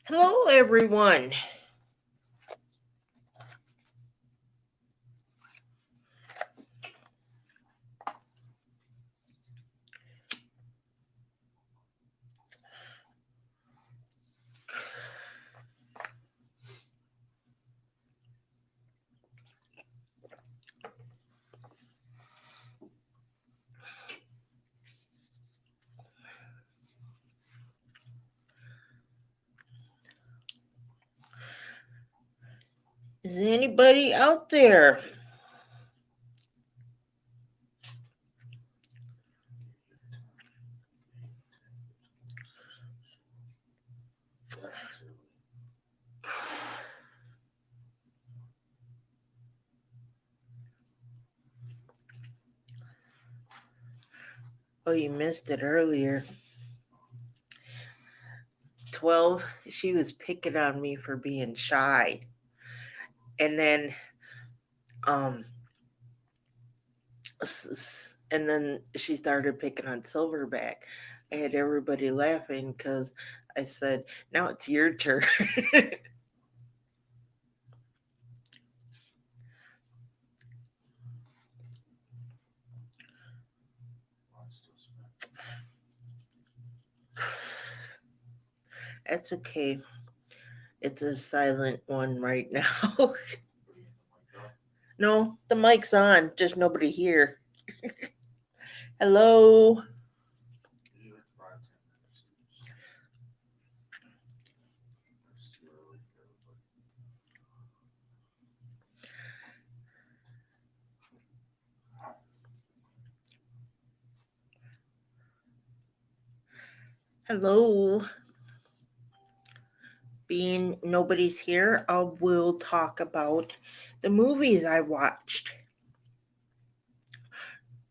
Hello, everyone. Is anybody out there? Oh, you missed it earlier. 12, she was picking on me for being shy. And then, um, and then she started picking on Silverback. I had everybody laughing because I said, now it's your turn. That's okay. It's a silent one right now. No, the mic's on, just nobody here. Hello. Hello. Being nobody's here, I will talk about the movies I watched.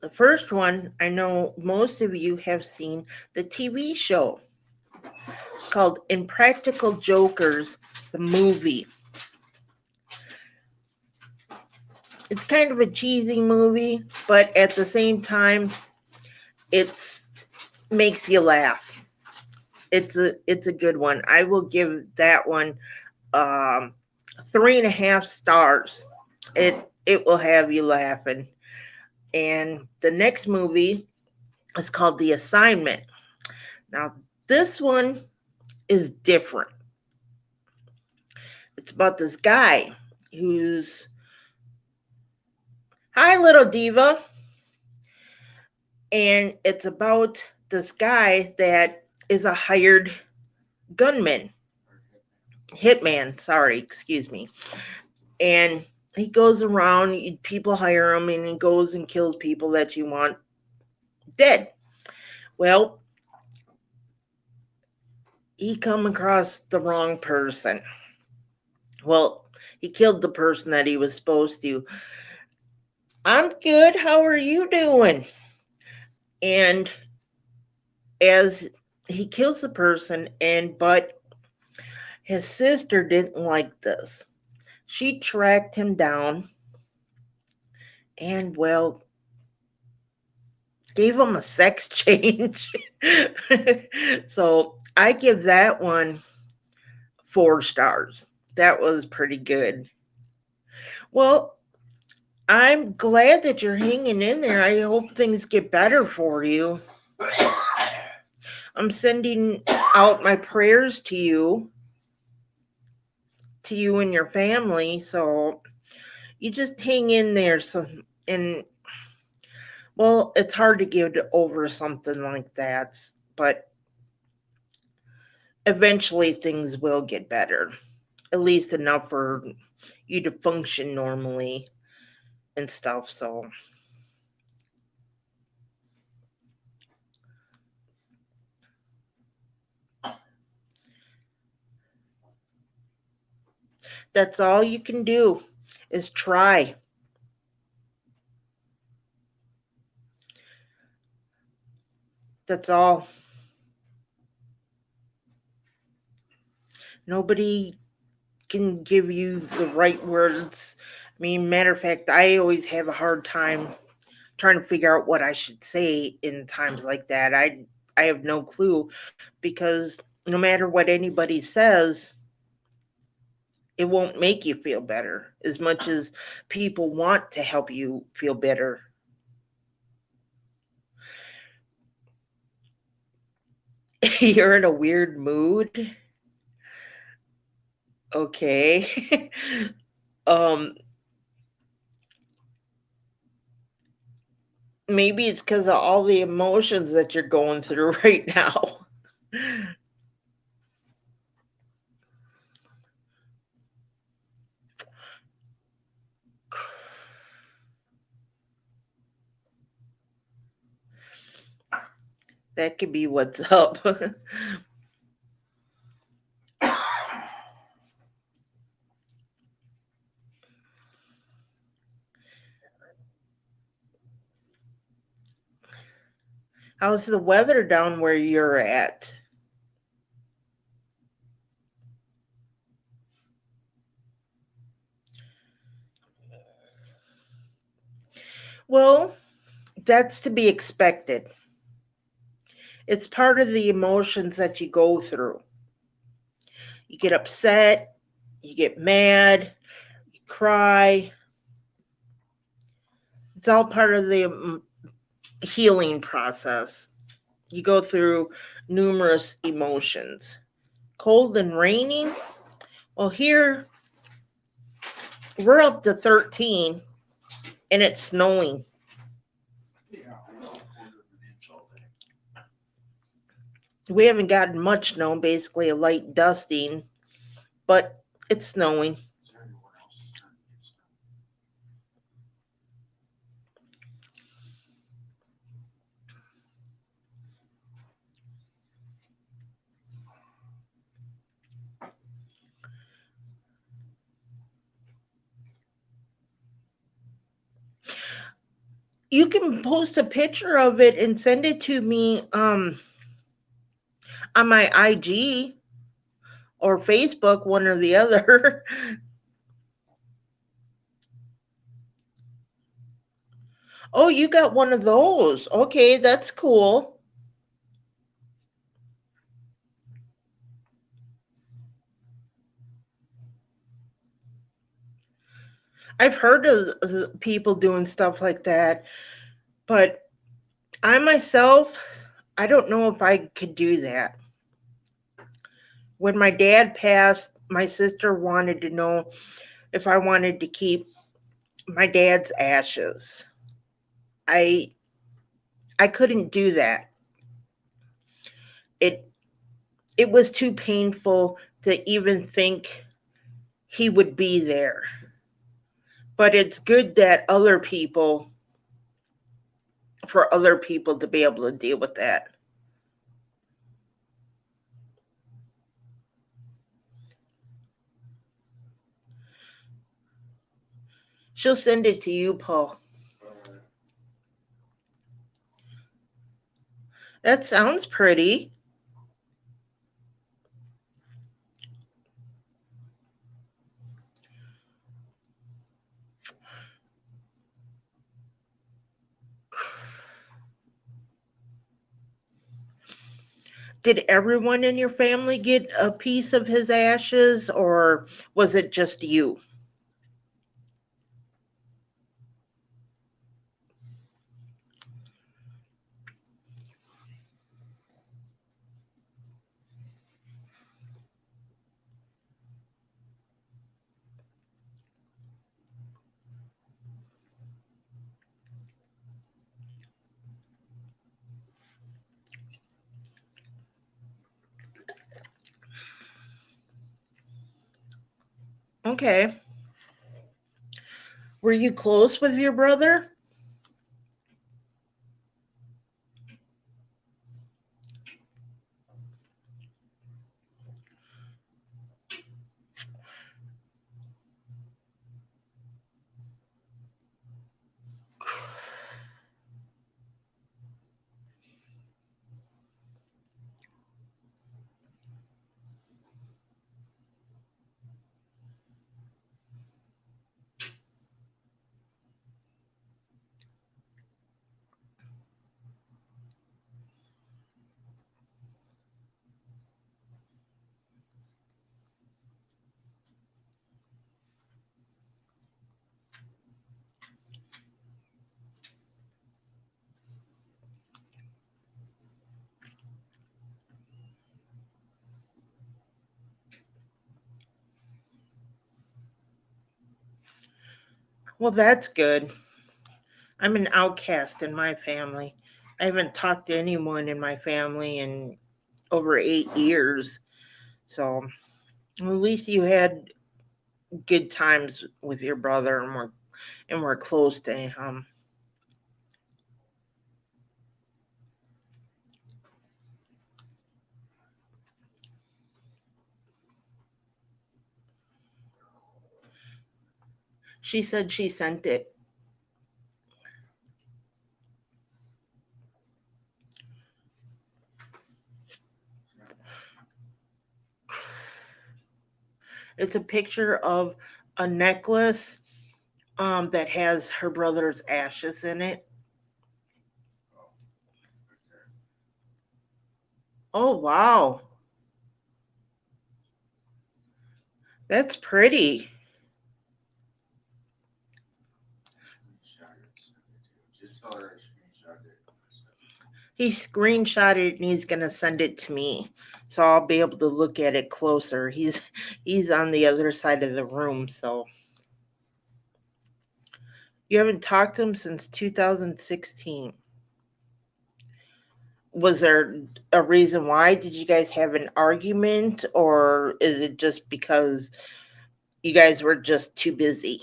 The first one, I know most of you have seen the TV show called Impractical Jokers, the movie. It's kind of a cheesy movie, but at the same time, it's makes you laugh. It's a good one. I will give that one um 3.5 stars. It will have you laughing. And the next movie is called The Assignment. Now, this one is different. It's about this guy who's, hi, little diva. And it's about this guy that is a hired gunman, hitman, sorry, excuse me. And he goes around, people hire him, and he goes and kills people that you want dead. Well, he come across the wrong person. Well, he killed the person that he was supposed to. I'm good. How are you doing? And as he kills the person, but his sister didn't like this. She tracked him down and, well, gave him a sex change. So I give that one 4 stars. That was pretty good. Well, I'm glad that you're hanging in there. I hope things get better for you. I'm sending out my prayers to you and your family. So you just hang in there. So, and well, it's hard to get over something like that, but eventually things will get better, at least enough for you to function normally and stuff. So that's all you can do is try. That's all. Nobody can give you the right words. I mean, matter of fact, I always have a hard time trying to figure out what I should say in times like that. I have no clue because No matter what anybody says, it won't make you feel better as much as people want to help you feel better. You're in a weird mood. Okay. um Maybe it's because of all the emotions that you're going through right now. That could be what's up. How's the weather down where you're at? Well, that's to be expected. It's part of the emotions that you go through. You get upset, you get mad, you cry. It's all part of the healing process. You go through numerous emotions. Cold and raining? Well, here we're up to 13 and it's snowing. We haven't gotten much snow, basically a light dusting, but it's snowing. You can post a picture of it and send it to me on my IG or Facebook, one or the other. Oh, you got one of those. Okay, that's cool. I've heard of people doing stuff like that, but I myself, I don't know if I could do that. When my dad passed, my sister wanted to know if I wanted to keep my dad's ashes. I I couldn't do that. It it was too painful to even think he would be there. But it's good that for other people to be able to deal with that. She'll send it to you, Paul. That sounds pretty. Did everyone in your family get a piece of his ashes, or was it just you? Okay. Were you close with your brother? Well, that's good. I'm an outcast in my family. I haven't talked to anyone in my family in over 8 years. So at least you had good times with your brother and we're close to him. She said she sent it. It's a picture of a necklace that has her brother's ashes in it. Oh wow, that's pretty. He screenshot it and he's gonna send it to me, so I'll be able to look at it closer. He's on the other side of the room, so you haven't talked to him since 2016. Was there a reason why? Did you guys have an argument, or is it just because you guys were just too busy?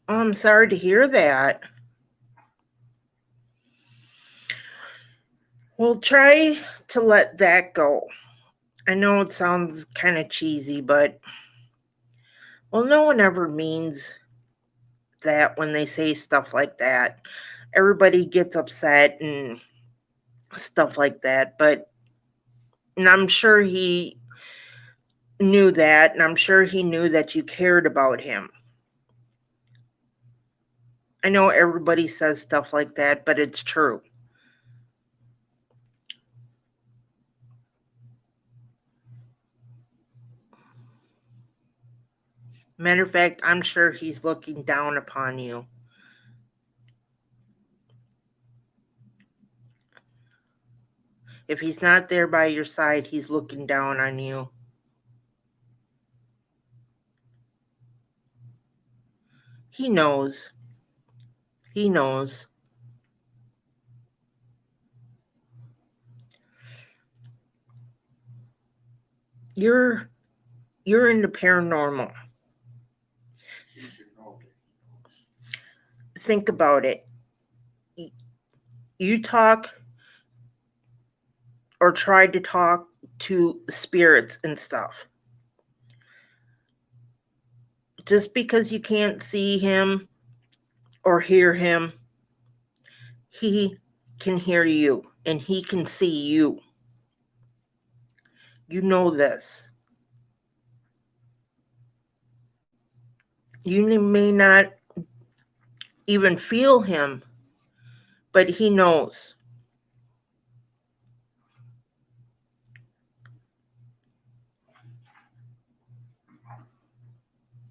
I'm sorry to hear that. Well, try to let that go. I know it sounds kind of cheesy, but well, no one ever means that when they say stuff like that. Everybody gets upset and stuff like that, but and I'm sure he knew that, and I'm sure he knew that you cared about him. I know everybody says stuff like that, but it's true. Matter of fact, I'm sure he's looking down upon you. If he's not there by your side, he's looking down on you. He knows. He knows. You're you're into paranormal. Think about it. You talk or try to talk to spirits and stuff. Just because you can't see him or hear him, he can hear you and he can see you. You know this. You may not even feel him, but he knows.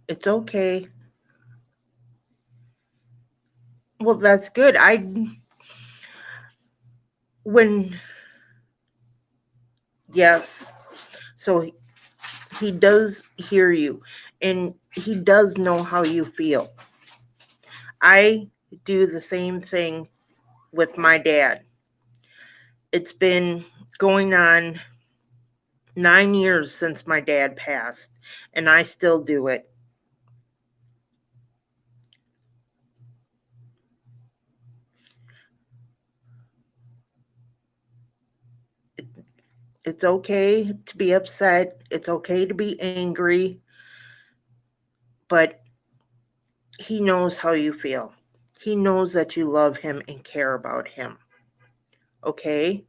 It's okay. Well, that's good. When, yes. So he does hear you and he does know how you feel. I do the same thing with my dad. It's been going on 9 years since my dad passed, and I still do it. It's okay to be upset, it's okay to be angry, but he knows how you feel. He knows that you love him and care about him. Okay?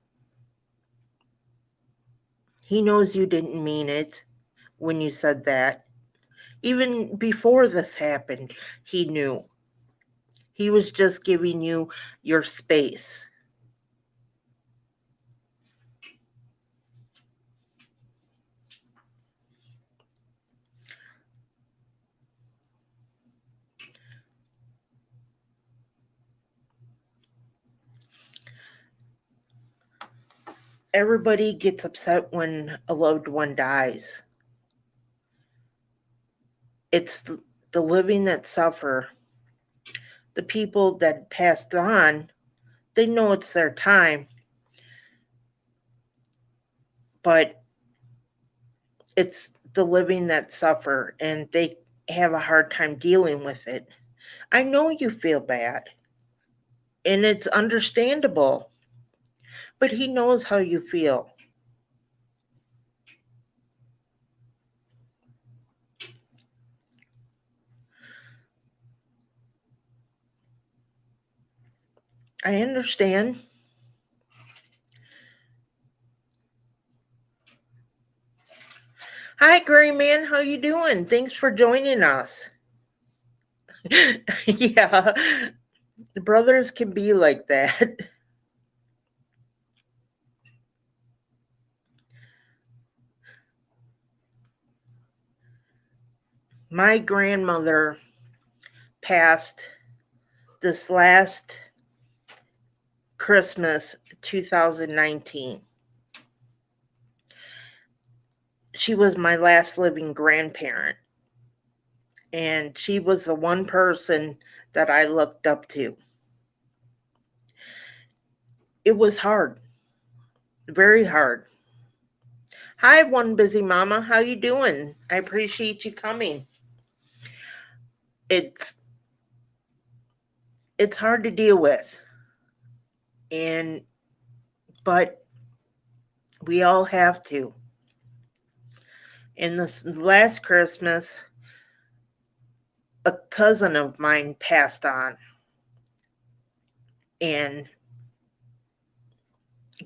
He knows you didn't mean it when you said that. Even before this happened, he knew. He was just giving you your space. Everybody gets upset when a loved one dies. It's the living that suffer. The people that passed on, they know it's their time, but it's the living that suffer and they have a hard time dealing with it. I know you feel bad, and it's understandable, but he knows how you feel. I understand. Hi, Gray Man. How you doing? Thanks for joining us. Yeah, the brothers can be like that. My grandmother passed this last Christmas, 2019. She was my last living grandparent, and she was the one person that I looked up to. It was hard, very hard. Hi, One Busy Mama. How you doing? I appreciate you coming. It's it's hard to deal with, and but we all have to. In this last Christmas, a cousin of mine passed on, and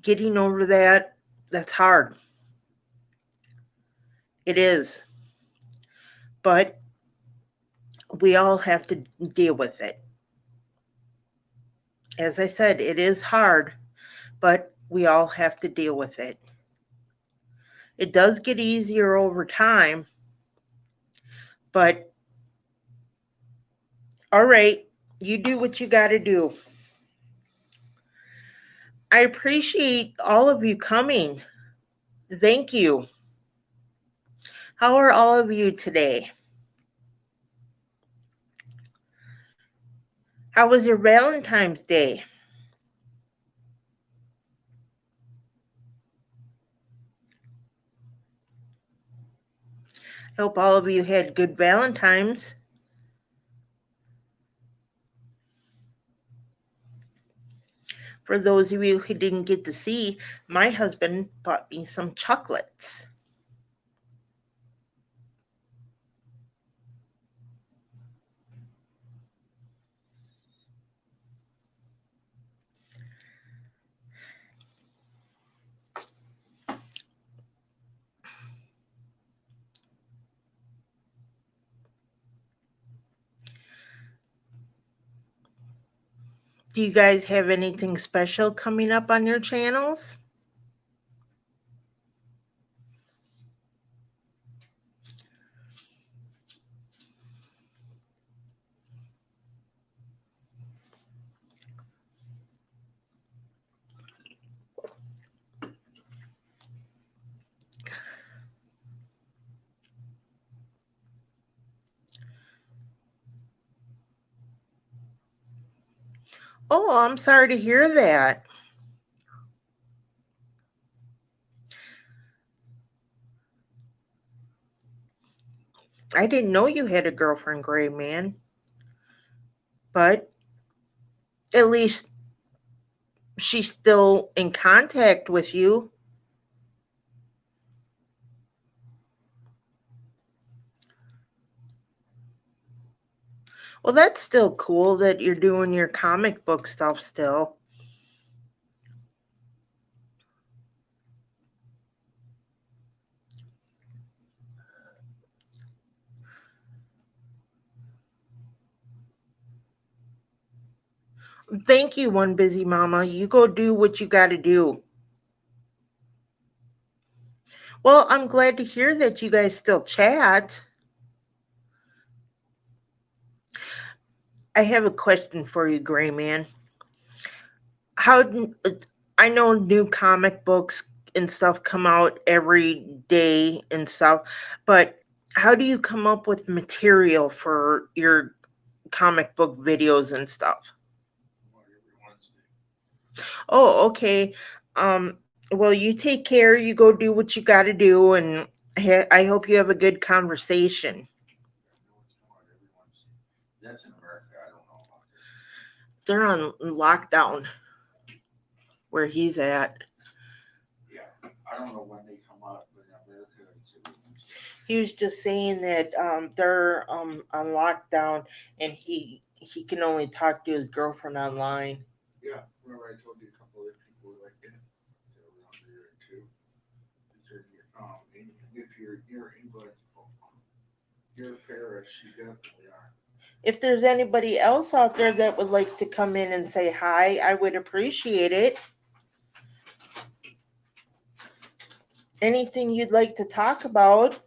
getting over that's hard. It is, but we all have to deal with it. As I said, it is hard, but we all have to deal with it. It does get easier over time, but all right, you do what you got to do. I appreciate all of you coming. Thank you. How are all of you today? How was your Valentine's Day? I hope all of you had good Valentines. For those of you who didn't get to see, my husband bought me some chocolates. Do you guys have anything special coming up on your channels? Oh, I'm sorry to hear that. I didn't know you had a girlfriend, Gray Man. But at least she's still in contact with you. Well, that's still cool that you're doing your comic book stuff still. Thank you, one busy mama. You go do what you got to do. Well, I'm glad to hear that you guys still chat. I have a question for you, Gray Man. How I know new comic books and stuff come out every day and stuff, but how do you come up with material for your comic book videos and stuff? Oh, okay. Well, you take care. You go do what you got to do, and I hope you have a good conversation. They're on lockdown where he's at. He was just saying that they're on lockdown, and he can only talk to his girlfriend online. If there's anybody else out there that would like to come in and say hi, I would appreciate it. Anything you'd like to talk about,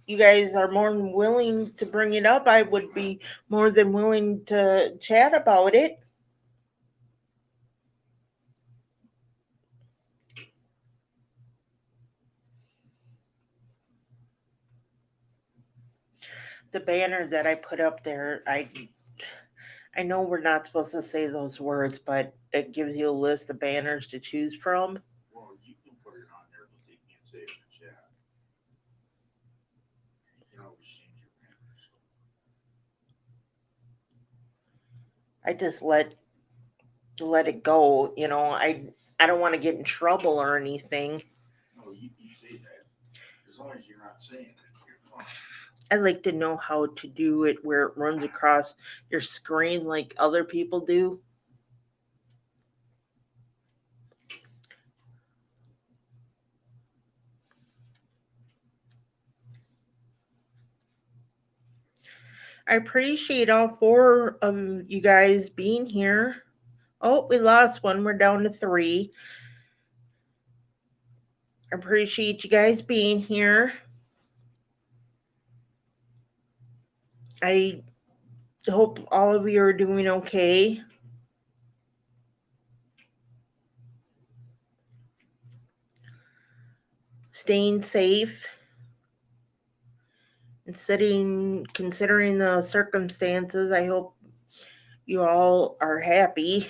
you guys are more than willing to bring it up. I would be more than willing to chat about it. The banner that I put up there, I know we're not supposed to say those words, but it gives you a list of banners to choose from. I just let it go. I don't want to get in trouble or anything. I like to know how to do it where it runs across your screen like other people do. I appreciate all four of you guys being here. Oh, we lost one. We're down to three. I appreciate you guys being here. I hope all of you are doing okay. Staying safe and considering the circumstances. I hope you all are happy.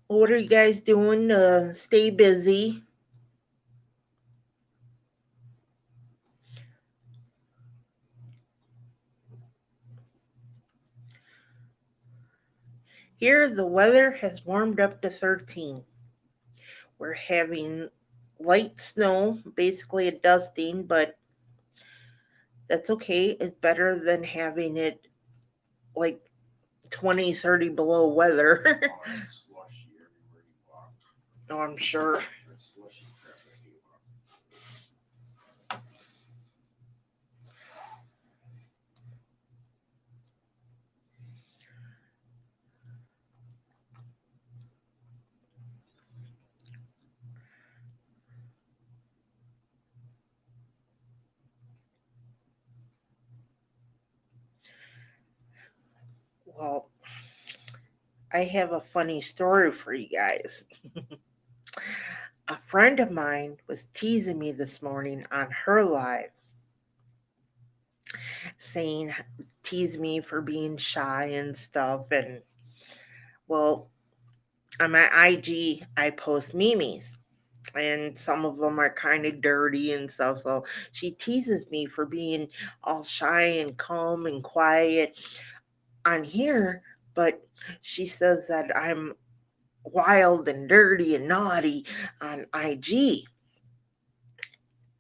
What are you guys doing to stay busy? Here, the weather has warmed up to 13. We're having light snow, basically a dusting, but that's okay. It's better than having it like 20, 30 below weather. Oh, I'm sure. Well, I have a funny story for you guys. A friend of mine was teasing me this morning on her live, saying, tease me for being shy and stuff. And well, on my IG, I post memes, and some of them are kind of dirty and stuff. So she teases me for being all shy and calm and quiet on here, but she says that I'm wild and dirty and naughty on IG.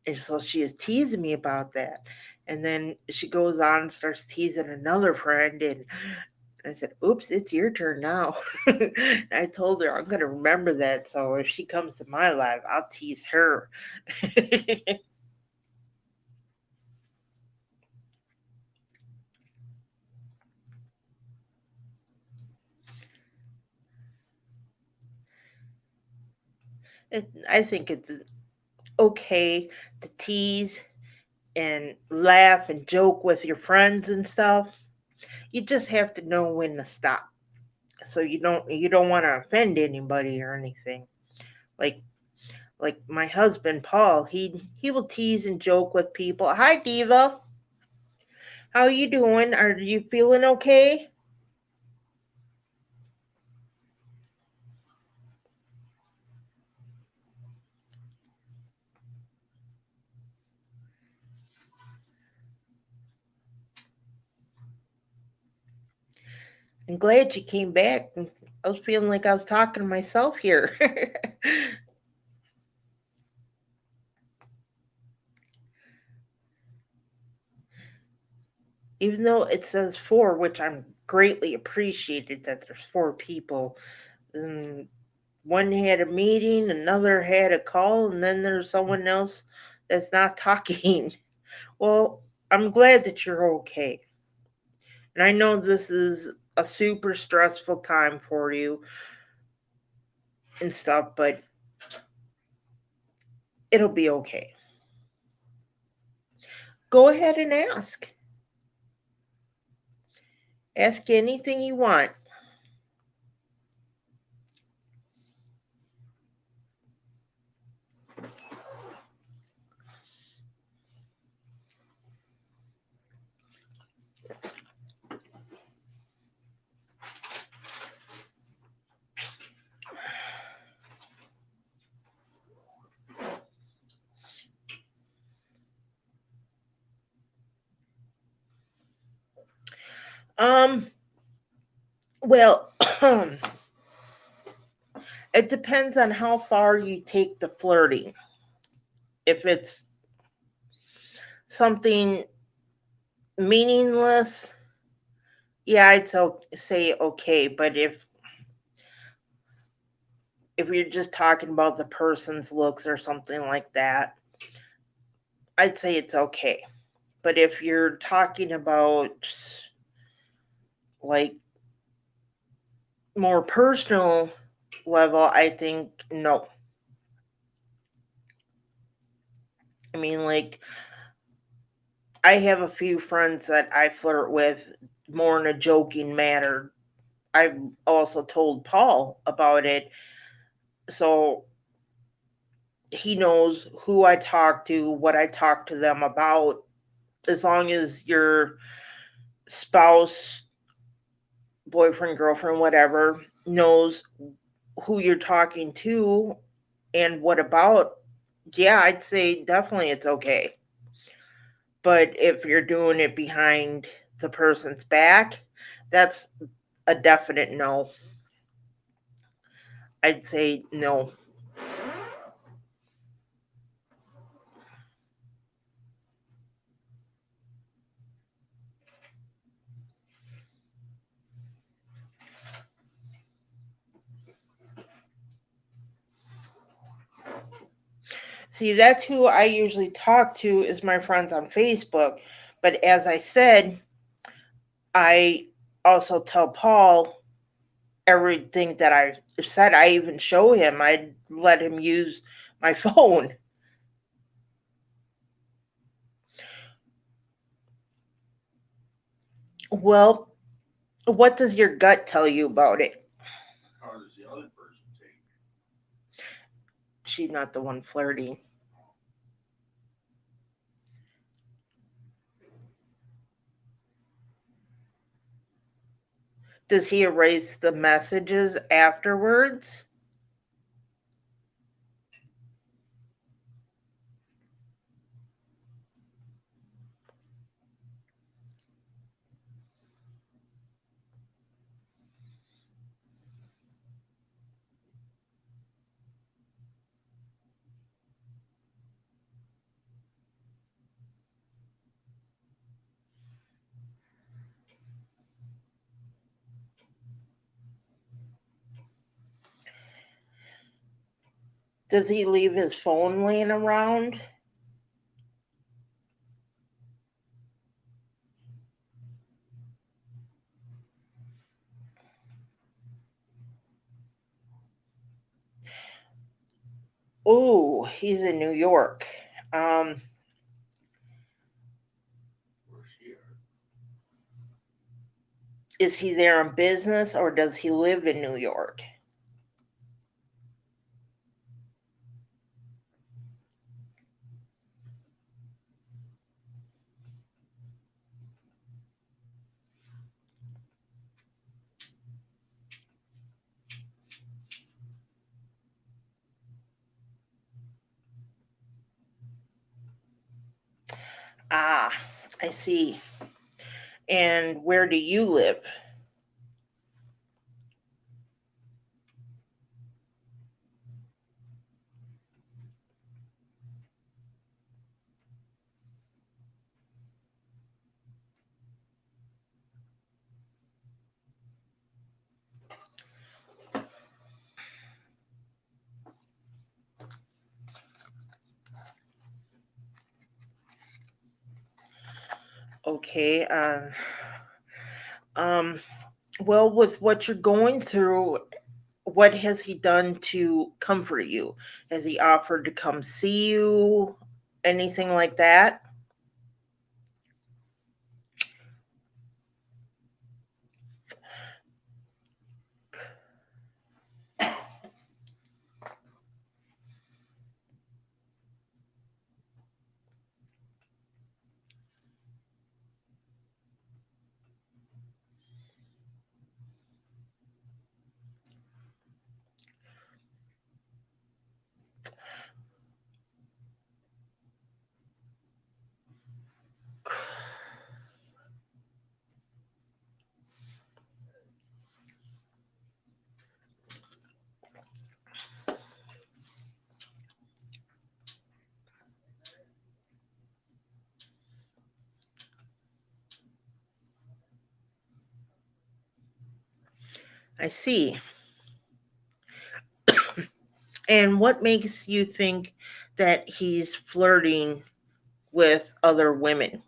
And so she is teasing me about that. And then she goes on and starts teasing another friend, and I said, oops, it's your turn now. I told her I'm going to remember that. So if she comes to my life, I'll tease her. I think it's okay to tease and laugh and joke with your friends and stuff. You just have to know when to stop. So you don't want to offend anybody or anything. Like like my husband Paul, he will tease and joke with people. Hi Diva, how you doing? Are you feeling okay? I'm glad you came back. I was feeling like I was talking to myself here. Even though it says four, which I'm greatly appreciated that there's four people. And one had a meeting, another had a call, and then there's someone else that's not talking. Well, I'm glad that you're okay. And I know this is a super stressful time for you and stuff, but it'll be okay. Go ahead and ask. Ask anything you want. Um, well, it depends on how far you take the flirting. If it's something meaningless, yeah, I'd say okay. But if you're just talking about the person's looks or something like that, I'd say it's okay. But if you're talking about like more personal level, I think no. I mean, like, I have a few friends that I flirt with more in a joking manner. I've also told Paul about it, so he knows who I talk to, what I talk to them about. As long as your spouse, boyfriend, girlfriend, whatever, knows who you're talking to and what about, yeah, I'd say definitely it's okay. But if you're doing it behind the person's back, that's a definite no. I'd say no. See, that's who I usually talk to is my friends on Facebook. But as I said, I also tell Paul everything that I've said. I even show him. I let him use my phone. Well, what does your gut tell you about it? She's not the one flirting. Does he erase the messages afterwards? Does he leave his phone laying around? Oh, he's in New York. Um, is he there on business or does he live in New York? Ah, I see. And where do you live? Okay. Um, well, with what you're going through, what has he done to comfort you? Has he offered to come see you? Anything like that? I see. And what makes you think that he's flirting with other women?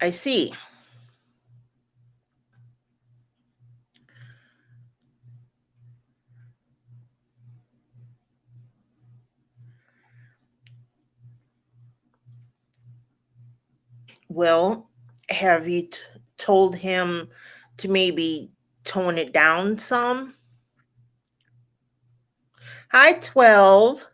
I see. Well, have you told him to maybe tone it down some? Hi, 12.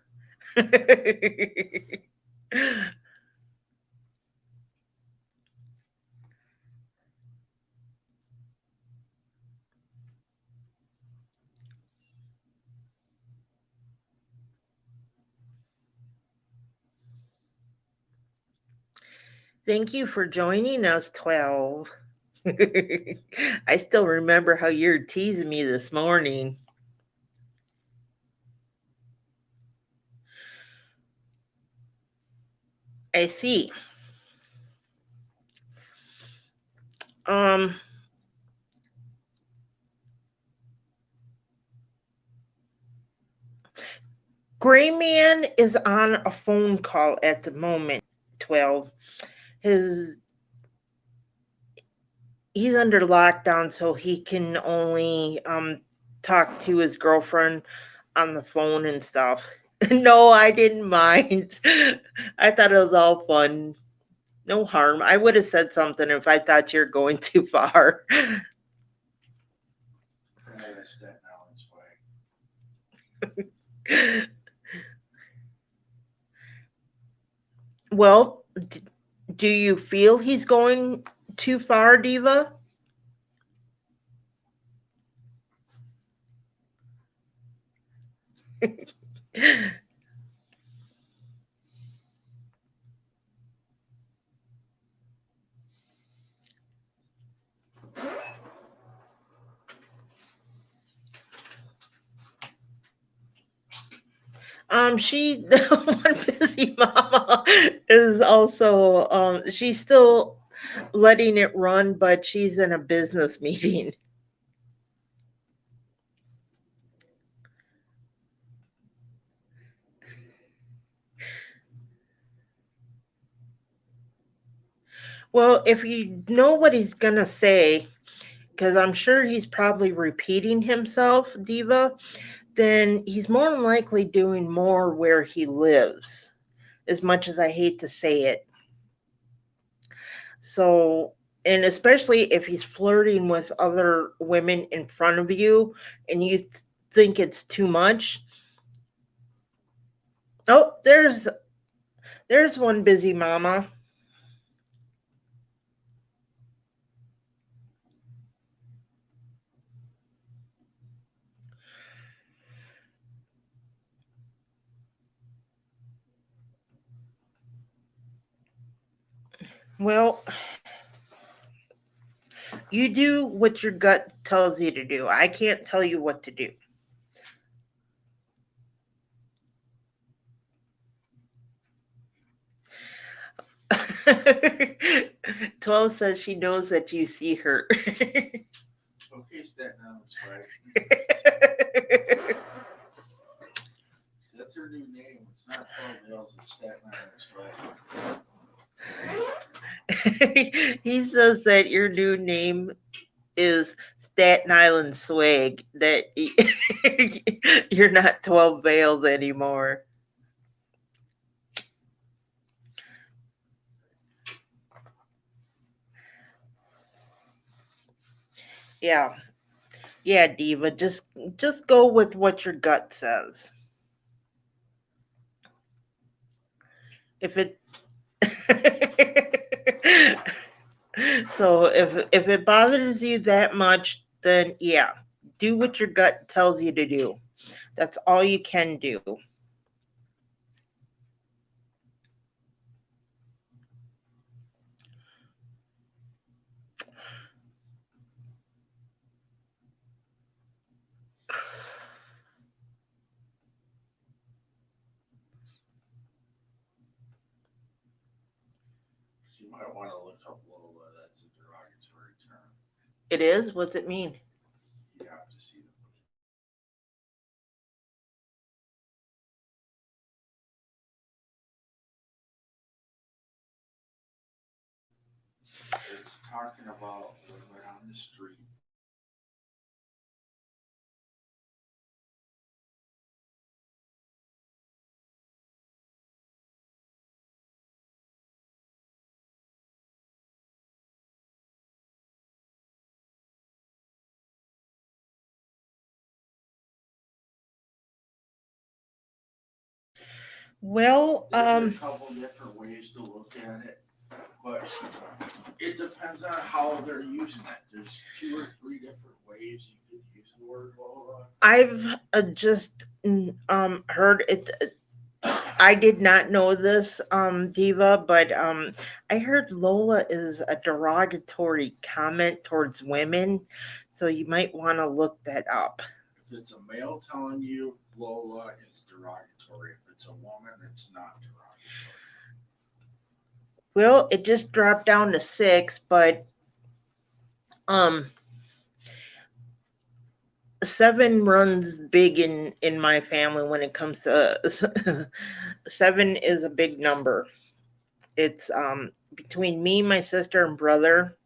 Thank you for joining us, 12. I still remember how you were teasing me this morning. I see. Um, Gray Man is on a phone call at the moment, 12. His he's under lockdown, so he can only talk to his girlfriend on the phone and stuff. No, I didn't mind. I thought it was all fun. No harm. I would have said something if I thought you're going too far. Yeah, that's that now. It's Well, do you feel he's going too far, Diva? She the one busy mama is also she's still letting it run, but she's in a business meeting. Well, if you know what he's gonna say, because I'm sure he's probably repeating himself, Diva, then he's more than likely doing more where he lives, as much as I hate to say it. So, and especially if he's flirting with other women in front of you and you think it's too much. Oh, there's one busy mama. Well, you do what your gut tells you to do. I can't tell you what to do. 12 says she knows that you see her. okay, Staten Island swag. So that's her new name. It's not 12 Hills, it's Staten Island swag. He says that your new name is Staten Island swag, that you're not 12 veils anymore. Yeah. Yeah, Diva, just go with what your gut says. If it So if it bothers you that much, then yeah, do what your gut tells you to do. That's all you can do. So you might want to look up Lola. That's a derogatory term. It is? What's it mean? You have to see the It's talking about women on the street. Well, There's a couple different ways to look at it, but it depends on how they're using it. There's two or three different ways you could use the word Lola. I've just heard it. I did not know this, Diva, but I heard Lola is a derogatory comment towards women, so you might want to look that up. If it's a male telling you Lola, it's derogatory. If it's a woman, it's not derogatory. Well, it just dropped down to 6, but um 7 runs big in my family when it comes to 7 is a big number. It's between me, my sister, and brother.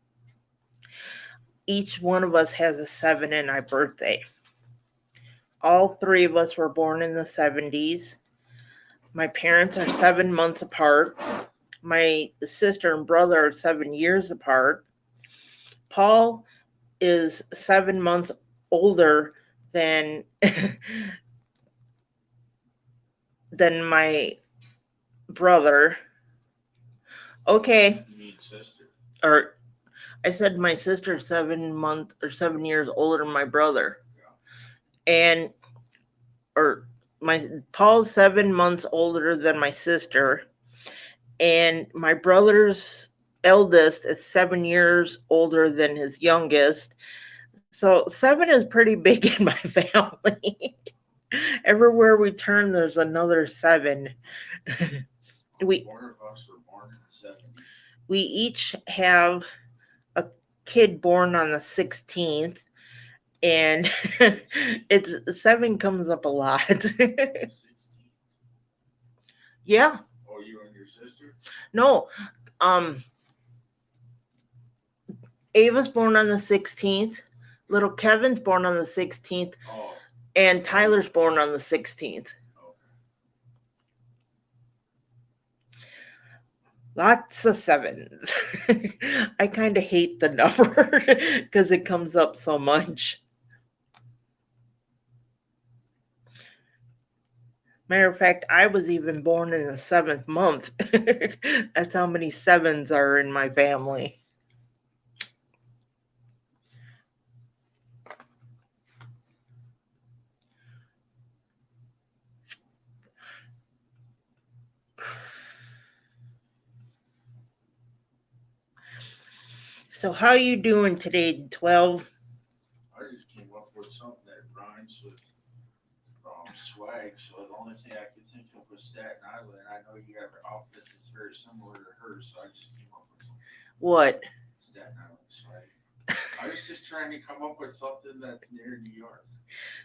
Each one of us has a 7 in our birthday. All 3 of us were born in the 70s. My parents are 7 months apart. my sister and brother are 7 years apart. Paul is 7 months older than than my brother. Okay, You mean sister? or I said my sister's 7 months or 7 years older than my brother, Yeah. and or my Paul's 7 months older than my sister, and my brother's eldest is 7 years older than his youngest. So seven is pretty big in my family. Everywhere we turn, there's another seven. we Four of us were born in the 70s. we each have a kid born on the 16th, and it's seven comes up a lot. 16th. Yeah. Oh, you and your sister? No. Um Ava's born on the 16th. Little Kevin's born on the 16th. Oh. And Tyler's born on the 16th. Lots of sevens. I kind of hate the number because it comes up so much. Matter of fact, I was even born in the 7th month. That's how many sevens are in my family. So how you doing today, 12? I just came up with something that rhymes with swag, so the only thing I could think of was Staten Island. I know you have an outfit that's very similar to hers, so I just came up with something. What? Staten Island swag. I was just trying to come up with something that's near New York.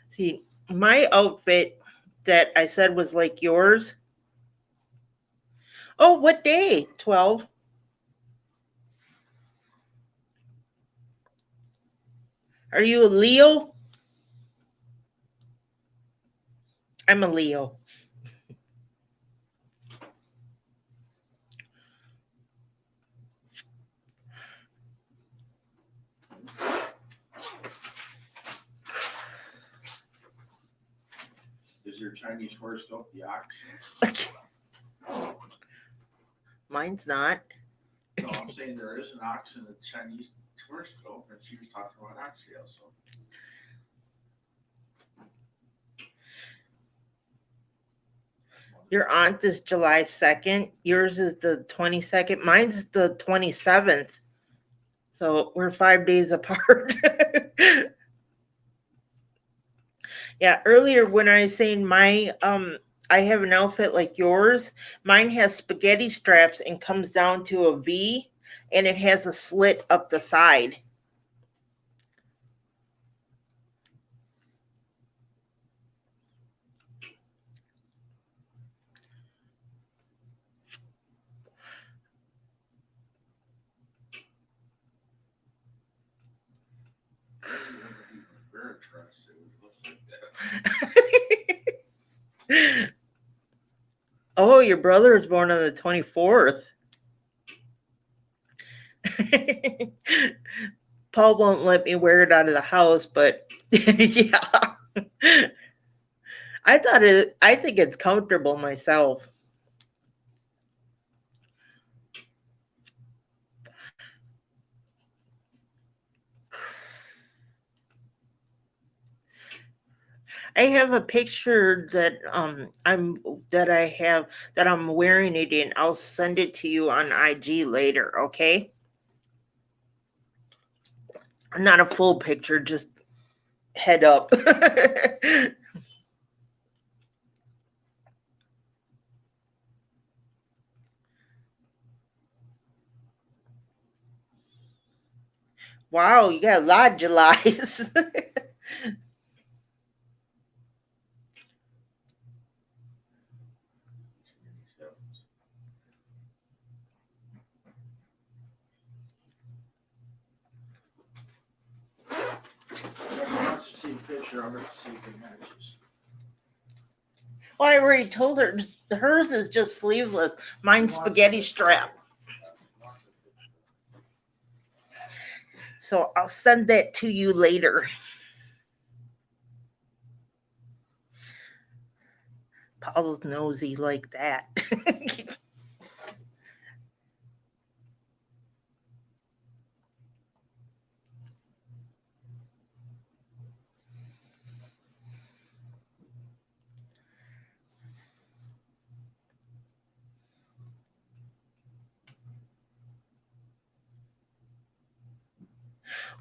See, my outfit that I said was like yours. Oh, what day? 12. Are you a Leo? I'm a Leo. Is your Chinese horoscope the ox? Mine's not. No, I'm saying there is an ox in the Chinese horoscope, and she was talking about oxtail, so. Your aunt is July 2nd. Yours is the 22nd. Mine's the 27th. So we're 5 days apart. Yeah, earlier when I was saying I have an outfit like yours, mine has spaghetti straps and comes down to a V, and it has a slit up the side. Very interesting. It looks like that. Oh, your brother was born on the 24th. Paul won't let me wear it out of the house, but yeah. I think it's comfortable myself. I have a picture that I'm wearing it in. I'll send it to you on IG later, okay? Not a full picture, just head up. Wow, you got a lot of Julys. If I want to see a picture of it, see if it matches. Oh, I already told her. Hers is just sleeveless. Mine's spaghetti strap. So I'll send that to you later. Paul's nosy like that.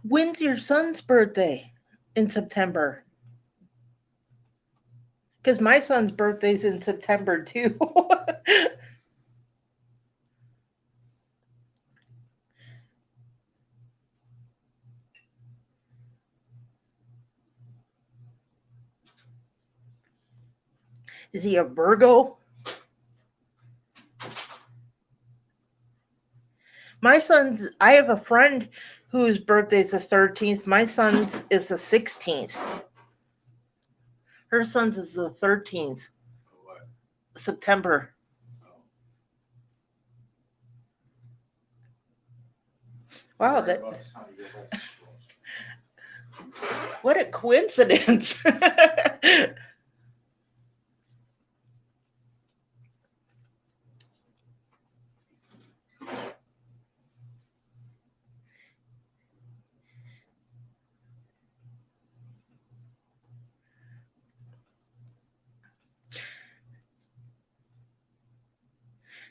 When's your son's birthday? In September. Because my son's birthday's in September too. Is he a Virgo? I have a friend whose birthday's the 13th. My son's is the 16th. Her son's is the 13th, What? September. Oh, Wow, worry that about the time you get home from school. what a coincidence.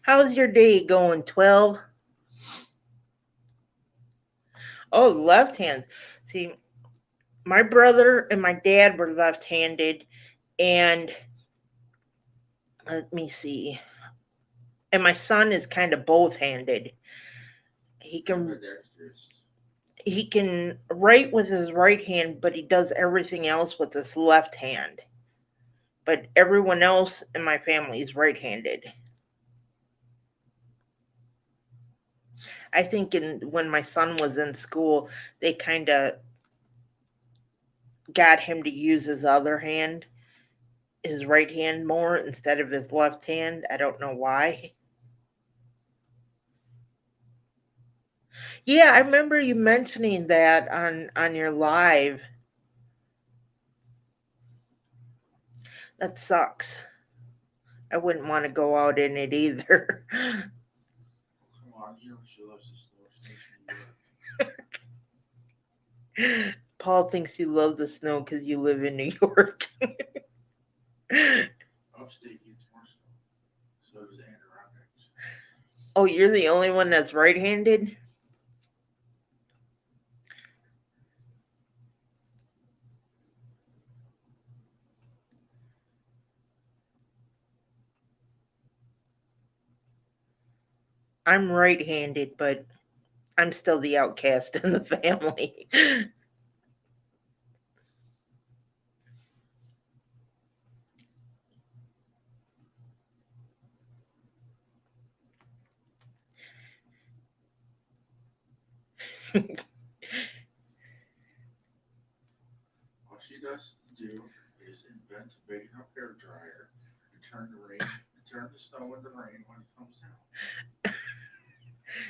How's your day going? 12? Oh, left hand. See, my brother and my dad were left-handed, and let me see. And my son is kind of both-handed. He can Ambidextrous. he can write with his right hand, but he does everything else with his left hand. But everyone else in my family is right-handed. I think when my son was in school, they kind of got him to use his other hand, his right hand more instead of his left hand. I don't know why. Yeah, I remember you mentioning that on your live. That sucks. I wouldn't want to go out in it either. Come on, you know she loves the snow. She makes me do Paul thinks you love the snow because you live in New York. it. Upstate gets more snow. So does Adirondacks. Oh, you're the only one that's right-handed? I'm right-handed, but I'm still the outcast in the family. All she does do is invent a big enough hair dryer and turn the snow into rain when it comes down.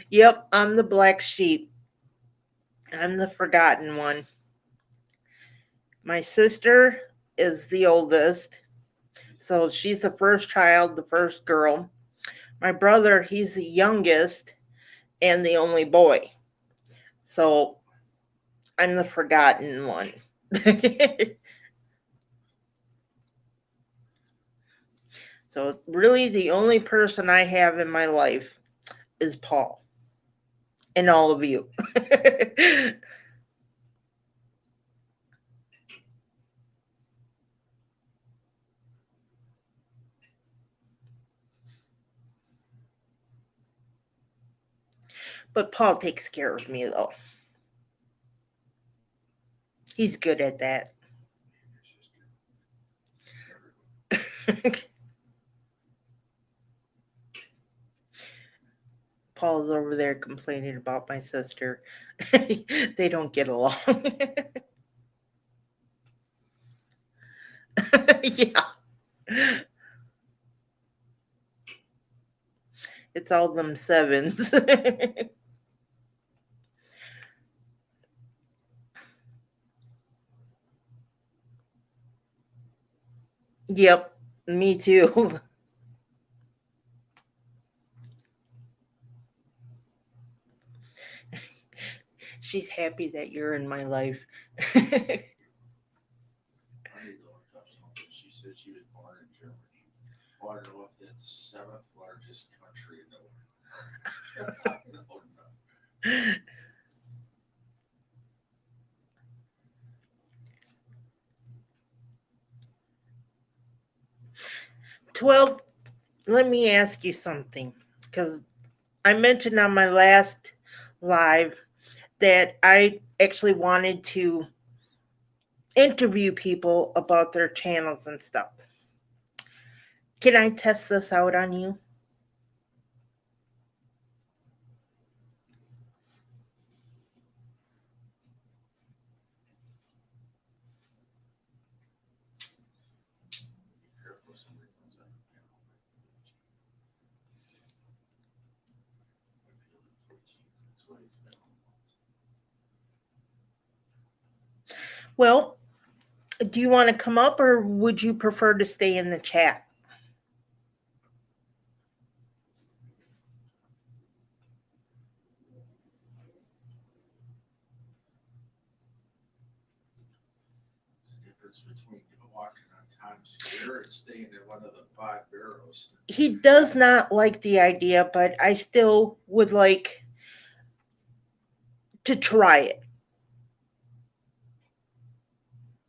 Yep, I'm the black sheep. I'm the forgotten one. My sister is the oldest, so she's the first child, the first girl. My brother, he's the youngest and the only boy. So I'm the forgotten one. So really the only person I have in my life is Paul and all of you. But Paul takes care of me though. He's good at that. And your sister. Everybody. Paul's over there complaining about my sister. They don't get along. Yeah. It's all them sevens. Yep, me too. She's happy that you're in my life. I need to look up something. She said she was born in Germany. Oh, I don't know if that's the seventh largest country in the world. I don't know. 12, let me ask you something. Because I mentioned on my last live that I actually wanted to interview people about their channels and stuff. Can I test this out on you? Be careful, somebody comes on the panel. Might be able to 14th. That's why it's been almost. Well, do you want to come up or would you prefer to stay in the chat? It's the difference between walking on Times Square and staying in one of the five boroughs. He does not like the idea, but I still would like to try it.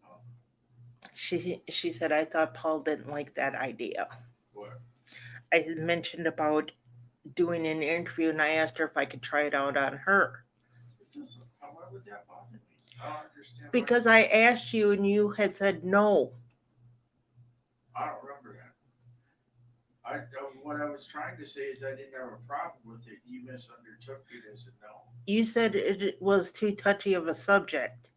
Oh, She said I thought Paul didn't like that idea. what? I mentioned about doing an interview and I asked her if I could try it out on her. It doesn't. Why would that bother me? I don't understand why. Because I asked you and you had said no. I don't remember that. What I was trying to say is I didn't have a problem with it. You misunderstood it as a no. You said it was too touchy of a subject.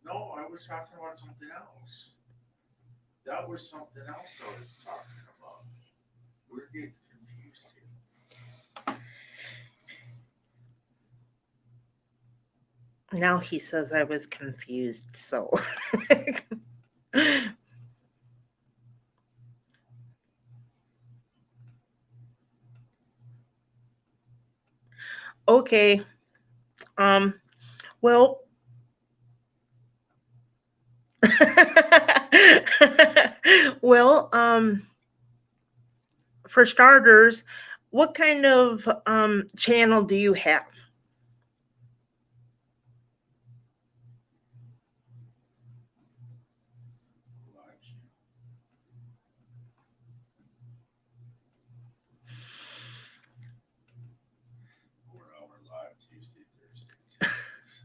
No, I was talking about something else. That was something else I was talking about. We're getting confused here. Now he says I was confused, so. Okay. Um, well, well, for starters, what kind of channel do you have? Live channel. 4 hour live Tuesday, Thursday, 10 hours.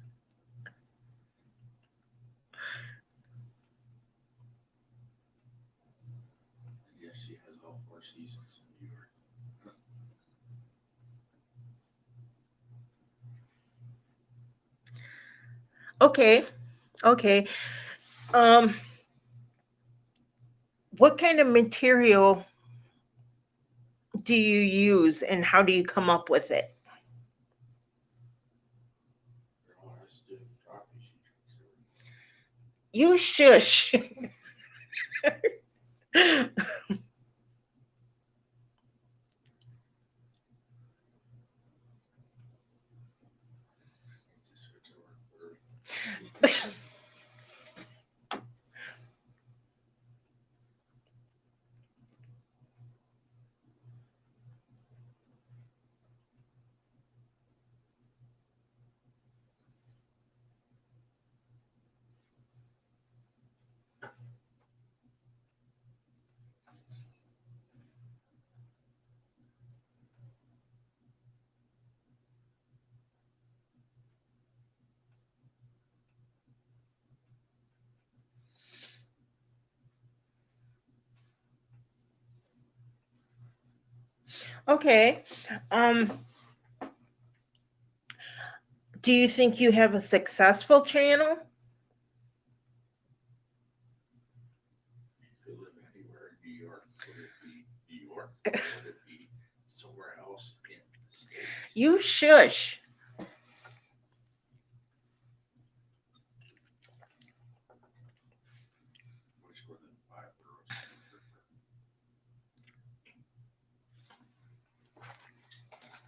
And yes, she has all 4 seasons in New York. Okay. Okay. Um, what kind of material do you use and how do you come up with it? Girl has to coffee she drinks every morning. You shush. Need to switch over to Blurry. Okay. Um, do you think you have a successful channel? You could live anywhere in New York. Would it be New York or would it be somewhere most in the state. You shush. Which were the five boroughs that you prefer? Would you prefer New York or Jersey?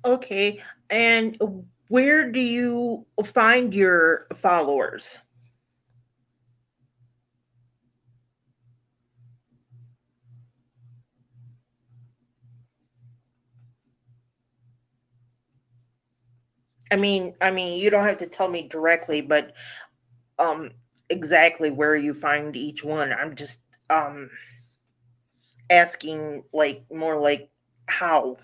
Okay. And where do you find your followers? I mean, you don't have to tell me directly, but um, exactly where you find each one. I'm just um asking, like, more like how.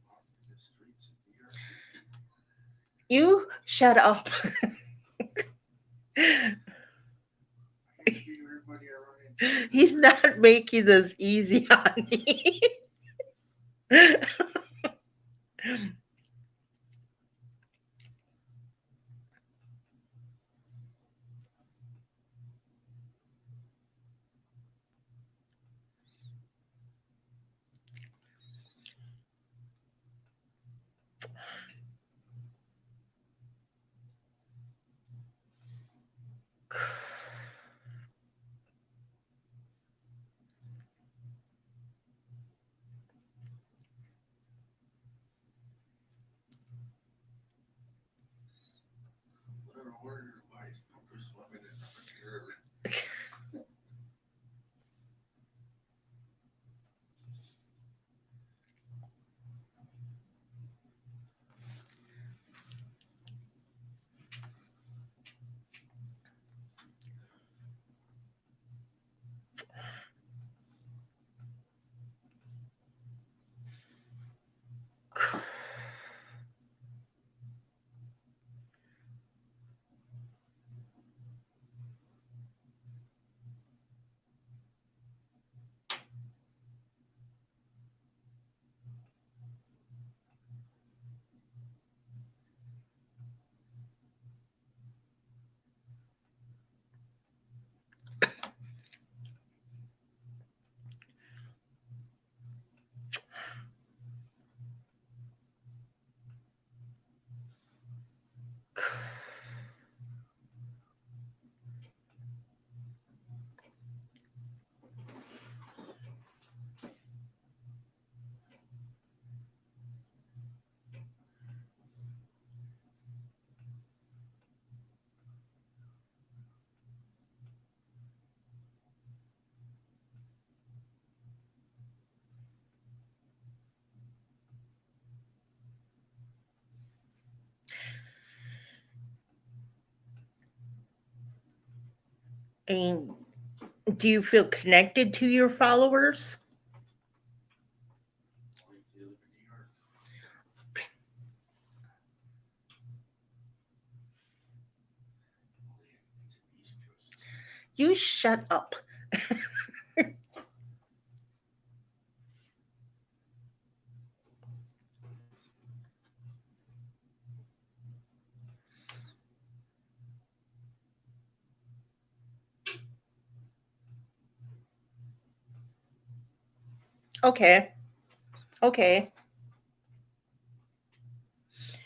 Walking the streets of New York City. You shut up. I interview everybody I run into. He's not making this easy on me. Little order of life, focus limited on your I mean, do you feel connected to your followers? why do you live in New York. Oh yeah, it's an East Coast thing. You shut up. Okay. Okay.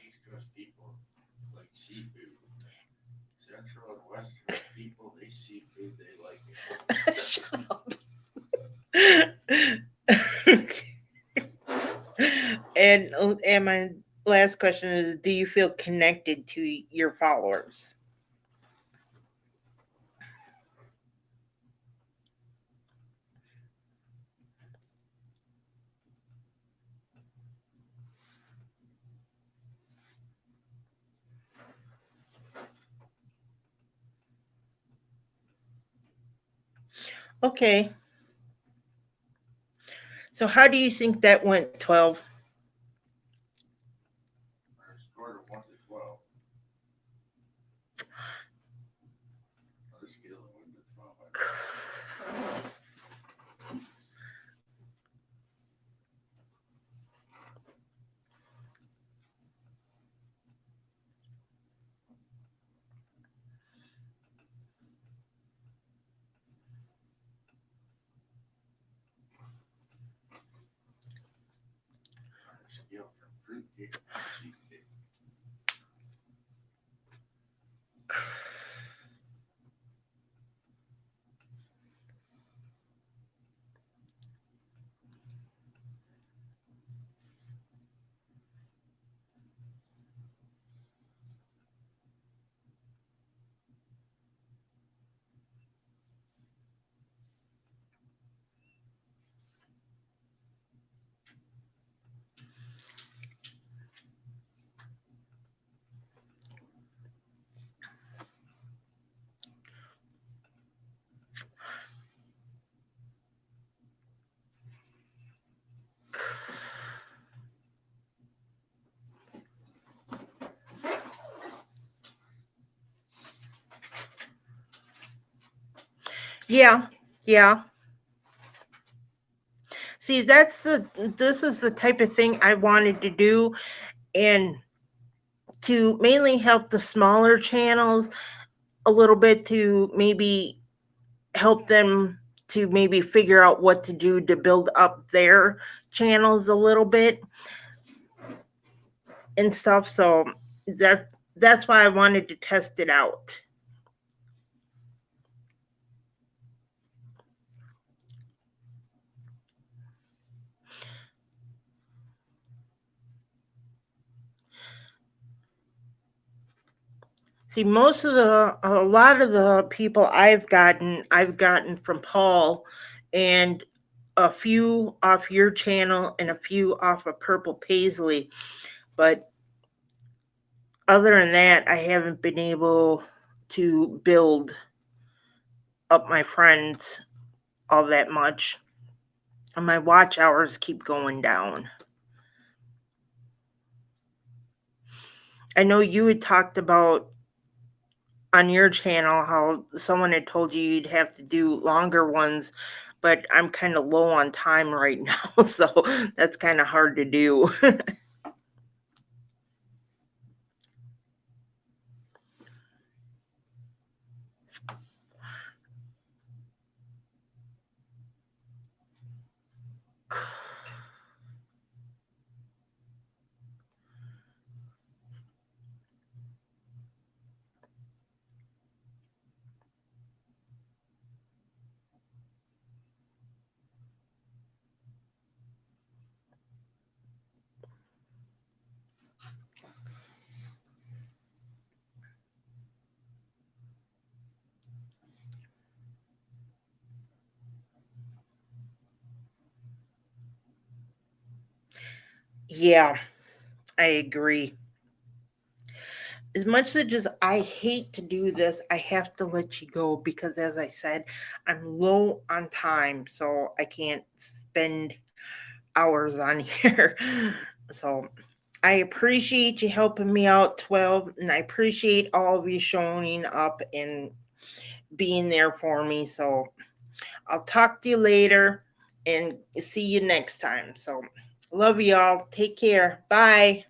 East Coast people like seafood. Central and West Coast people, they seafood, they like it. Shut up. And my last question is, do you feel connected to your followers? Okay. So how do you think that went, 12? I scored a 1 to 12. On a scale of 1 to 12, I don't know. On a scale from fruitcake to cheesecake. Yeah, yeah. See, this is the type of thing I wanted to do, and to mainly help the smaller channels a little bit, to maybe help them to maybe figure out what to do to build up their channels a little bit and stuff. So that's why I wanted to test it out. See, a lot of the people I've gotten from Paul, and a few off your channel and a few off of Purple Paisley. But other than that, I haven't been able to build up my friends all that much. And my watch hours keep going down. I know you had talked about on your channel how someone had told you you'd have to do longer ones, but I'm kind of low on time right now, so that's kind of hard to do. Yeah, I agree. As much as I hate to do this, I have to let you go because, as I said, I'm low on time, so I can't spend hours on here. So I appreciate you helping me out, 12, and I appreciate all of you showing up and being there for me. So I'll talk to you later and see you next time. So love y'all. Take care. Bye.